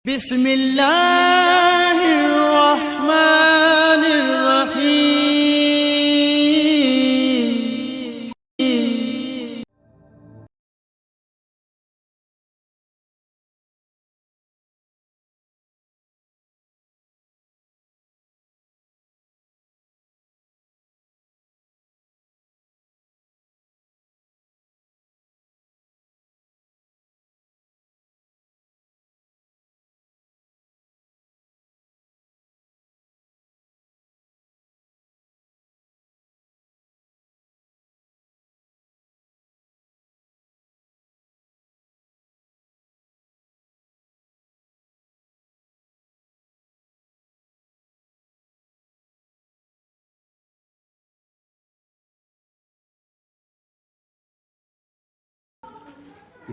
بسم اللہ الرحمن الرحیم۔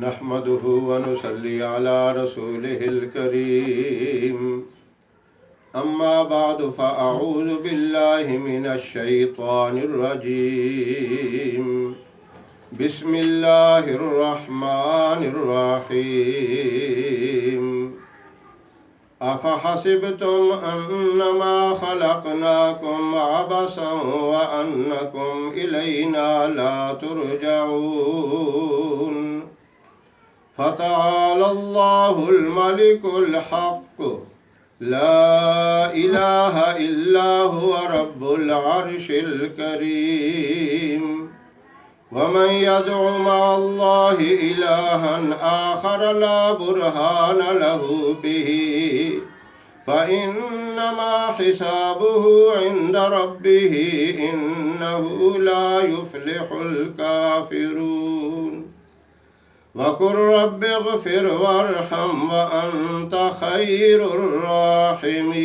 نحمده ونصلي على رسوله الكريم أما بعد فأعوذ بالله من الشيطان الرجيم بسم الله الرحمن الرحيم أفحسبتم أنما خلقناكم عبثا وأنكم إلينا لا ترجعون فتعالى الله الملك الحق لا إله إلا هو رب العرش الكريم ومن يدع مع الله إلها آخر لا برهان له به فإنما حسابه عند ربه إنه لا يفلح الكافرون وقل رب اغفر وارحم وأنت خير الراحمين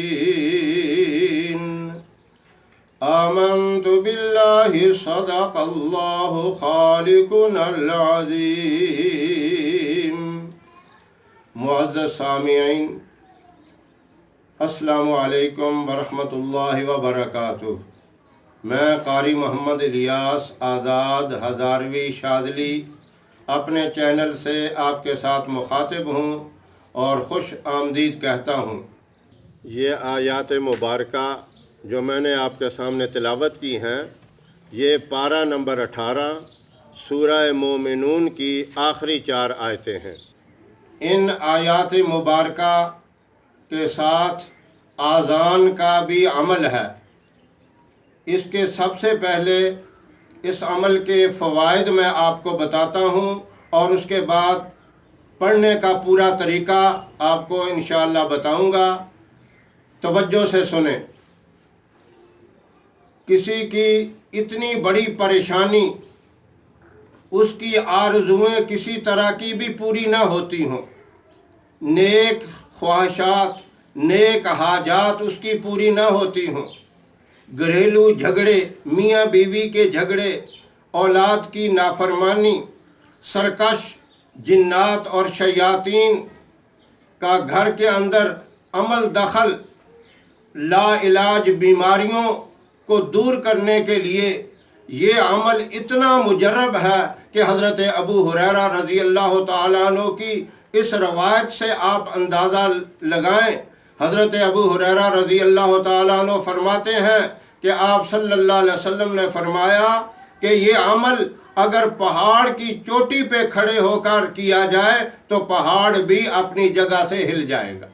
آمنت بالله صدق الله خالقنا العظيم۔ معزز سامعین، السلام علیکم ورحمۃ اللہ وبرکاتہ۔ میں قاری محمد الیاس آزاد ہزاروی شاذلی اپنے چینل سے آپ کے ساتھ مخاطب ہوں اور خوش آمدید کہتا ہوں۔ یہ آیات مبارکہ جو میں نے آپ کے سامنے تلاوت کی ہیں، یہ پارہ نمبر 18 سورہ مومنون کی آخری 4 آیتیں ہیں۔ ان آیات مبارکہ کے ساتھ آذان کا بھی عمل ہے۔ اس کے سب سے پہلے اس عمل کے فوائد میں آپ کو بتاتا ہوں اور اس کے بعد پڑھنے کا پورا طریقہ آپ کو انشاءاللہ بتاؤں گا۔ توجہ سے سنیں۔ کسی کی اتنی بڑی پریشانی، اس کی آرزویں کسی طرح کی بھی پوری نہ ہوتی ہوں، نیک خواہشات، نیک حاجات اس کی پوری نہ ہوتی ہوں، گھریلو جھگڑے، میاں بیوی کے جھگڑے، اولاد کی نافرمانی، سرکش جنات اور شیاطین کا گھر کے اندر عمل دخل، لا علاج بیماریوں کو دور کرنے کے لیے یہ عمل اتنا مجرب ہے کہ حضرت ابو ہریرہ رضی اللہ تعالیٰ عنہ کی اس روایت سے آپ اندازہ لگائیں۔ حضرت ابو ہریرہ رضی اللہ تعالیٰ عنہ فرماتے ہیں کہ آپ صلی اللہ علیہ وسلم نے فرمایا کہ یہ عمل اگر پہاڑ کی چوٹی پہ کھڑے ہو کر کیا جائے تو پہاڑ بھی اپنی جگہ سے ہل جائے گا۔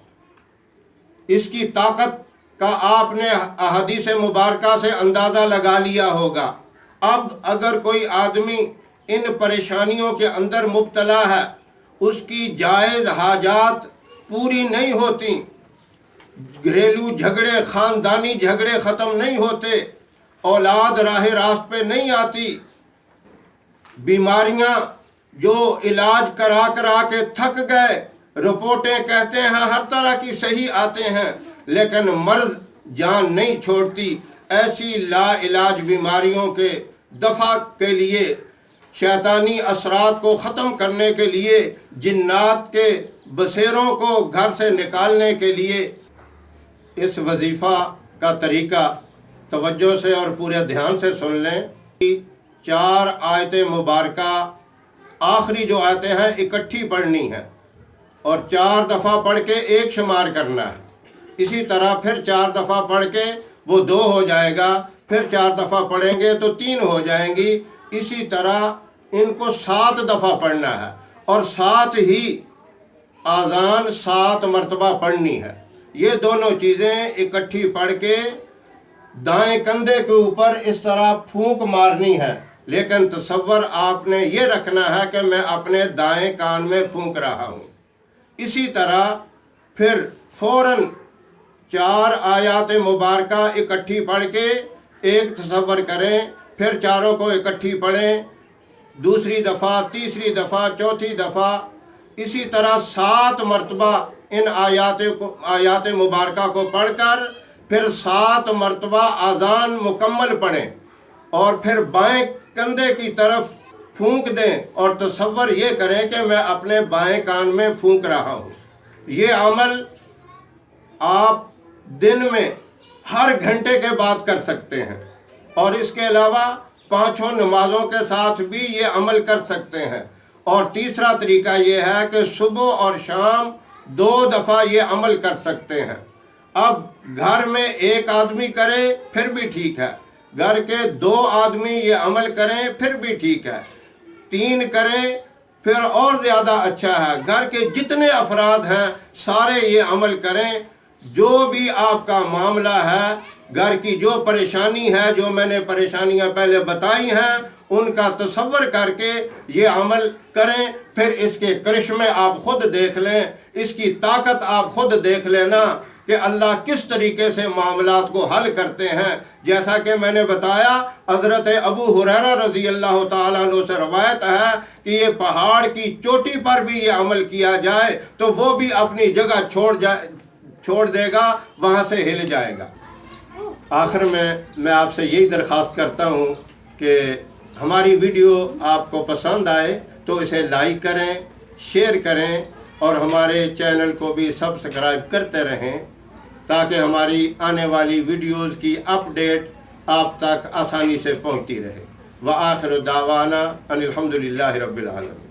اس کی طاقت کا آپ نے احادیث مبارکہ سے اندازہ لگا لیا ہوگا۔ اب اگر کوئی آدمی ان پریشانیوں کے اندر مبتلا ہے، اس کی جائز حاجات پوری نہیں ہوتی، گھریلو جھگڑے، خاندانی جھگڑے ختم نہیں ہوتے، اولاد راہ راست پہ نہیں آتی، بیماریاں جو علاج کرا کے تھک گئے، رپورٹیں کہتے ہیں ہر طرح کی صحیح آتے ہیں لیکن مرض جان نہیں چھوڑتی، ایسی لا علاج بیماریوں کے دفع کے لیے، شیطانی اثرات کو ختم کرنے کے لیے، جنات کے بسیروں کو گھر سے نکالنے کے لیے اس وظیفہ کا طریقہ توجہ سے اور پورے دھیان سے سن لیں۔ 4 آیتیں مبارکہ، آخری جو آیتیں ہیں اکٹھی پڑھنی ہیں۔ اور 4 دفعہ پڑھ کے 1 شمار کرنا ہے، اسی طرح پھر 4 دفعہ پڑھ کے وہ 2 ہو جائے گا، پھر 4 دفعہ پڑھیں گے تو 3 ہو جائیں گی، اسی طرح ان کو 7 دفعہ پڑھنا ہے، اور ساتھ ہی آذان 7 مرتبہ پڑھنی ہے۔ یہ دونوں چیزیں اکٹھی پڑھ کے دائیں کندھے کے اوپر اس طرح پھونک مارنی ہے، لیکن تصور آپ نے یہ رکھنا ہے کہ میں اپنے دائیں کان میں پھونک رہا ہوں۔ اسی طرح پھر فوراً 4 آیات مبارکہ اکٹھی پڑھ کے ایک تصور کریں، پھر چاروں کو اکٹھی پڑھیں، دوسری دفعہ، تیسری دفعہ، چوتھی دفعہ، اسی طرح 7 مرتبہ ان آیات مبارکہ کو پڑھ کر پھر 7 مرتبہ آذان مکمل پڑھیں، اور پھر بائیں کندھے کی طرف پھونک دیں اور تصور یہ کریں کہ میں اپنے بائیں کان میں پھونک رہا ہوں۔ یہ عمل آپ دن میں ہر گھنٹے کے بعد کر سکتے ہیں، اور اس کے علاوہ 5 نمازوں کے ساتھ بھی یہ عمل کر سکتے ہیں۔ اور تیسرا طریقہ یہ ہے کہ صبح اور شام 2 دفعہ یہ عمل کر سکتے ہیں۔ اب گھر میں 1 آدمی کرے پھر بھی ٹھیک ہے، گھر کے 2 آدمی یہ عمل کریں پھر بھی ٹھیک ہے، 3 کریں پھر اور زیادہ اچھا ہے، گھر کے جتنے افراد ہیں سارے یہ عمل کریں۔ جو بھی آپ کا معاملہ ہے، گھر کی جو پریشانی ہے، جو میں نے پریشانیاں پہلے بتائی ہیں، ان کا تصور کر کے یہ عمل کریں، پھر اس کے کرشمے آپ خود دیکھ لیں، اس کی طاقت آپ خود دیکھ لینا کہ اللہ کس طریقے سے معاملات کو حل کرتے ہیں۔ جیسا کہ میں نے بتایا، حضرت ابو ہریرہ رضی اللہ تعالیٰ عنہ سے روایت ہے کہ یہ پہاڑ کی چوٹی پر بھی یہ عمل کیا جائے تو وہ بھی اپنی جگہ چھوڑ دے گا، وہاں سے ہل جائے گا۔ آخر میں آپ سے یہی درخواست کرتا ہوں کہ ہماری ویڈیو آپ کو پسند آئے تو اسے لائک کریں، شیئر کریں، اور ہمارے چینل کو بھی سبسکرائب کرتے رہیں تاکہ ہماری آنے والی ویڈیوز کی اپڈیٹ آپ تک آسانی سے پہنچتی رہے۔ وآخر دعوانا ان الحمدللہ رب العالمین۔